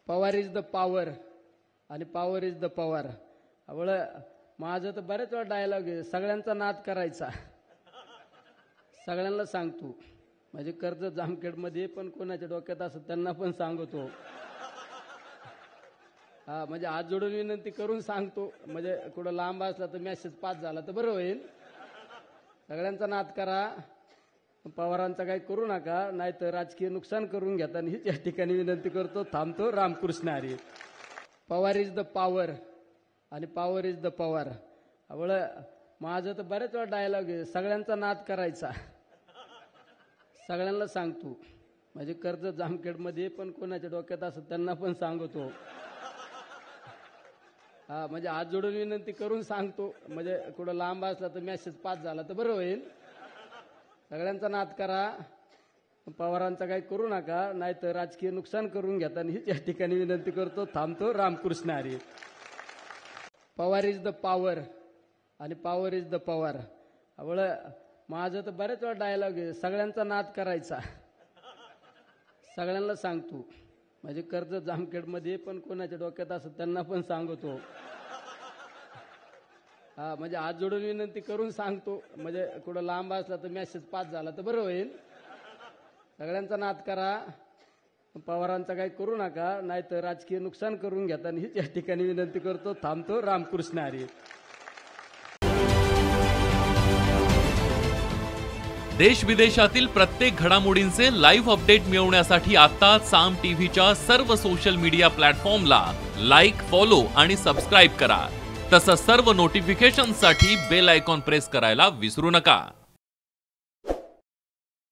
Pawar is the power आणि power is the Pawar. आवळ माझं तर बरेच वेळा डायलॉग आहे, सगळ्यांचा नाद करायचा. सगळ्यांना सांगतो म्हणजे कर्ज जामखेडमध्ये पण कोणाच्या डोक्यात असं त्यांना पण सांगतो. हा म्हणजे हात जोडून विनंती करून सांगतो, म्हणजे कुठं लांब असला तर मेसेज पास झाला तर बरं होईल. सगळ्यांचा नाद करा, पवारांचा काही करू नका, नाही तर राजकीय नुकसान करून घेता. हीच या ठिकाणी विनंती करतो. थांबतो. Ramkrishna Hari. Pawar is the power आणि पॉवर इज द पवार. आवळ माझं तर बरेच वेळा डायलॉग आहे, सगळ्यांचा नाद करायचा. सगळ्यांना सांगतो म्हणजे कर्ज जामखेडमध्ये पण कोणाच्या डोक्यात असं त्यांना पण सांगतो. हा म्हणजे हात जोडून विनंती करून सांगतो, म्हणजे कुठं लांब असला तर मेसेज पास झाला तर बरं होईल. सगळ्यांचा नाद करा, पवारांचा काही करू नका, नाही तर राजकीय नुकसान करून घेता. हीच या ठिकाणी विनंती करतो. थांबतो. Ramkrishna Hari. Pawar is the power आणि पॉवर इज द पवार. आवळ माझं तर बरेच वेळा डायलॉग आहे, सगळ्यांचा नाद करायचा. सगळ्यांना सांगतो म्हणजे कर्ज जामखेडमध्ये पण कोणाच्या डोक्यात असं त्यांना पण सांगतो. हा म्हणजे हात जोडून विनंती करून सांगतो, म्हणजे कुठं लांब असला तर मेसेज पास झाला तर बरं होईल. सगळ्यांचा नाद करा, पवारांचा काही करू नका, नाही तर राजकीय नुकसान करून घेता. हीच या ठिकाणी विनंती करतो. थांबतो. रामकृष्ण हरी. देश विदेशातील प्रत्येक घडामोडींचे लाईव्ह अपडेट मिळवण्यासाठी आता साम टीव्हीच्या सर्व सोशल मीडिया प्लॅटफॉर्मला लाईक, फॉलो आणि सबस्क्राईब करा. तसंच सर्व नोटिफिकेशनसाठी बेल आयकॉन प्रेस करायला विसरू नका.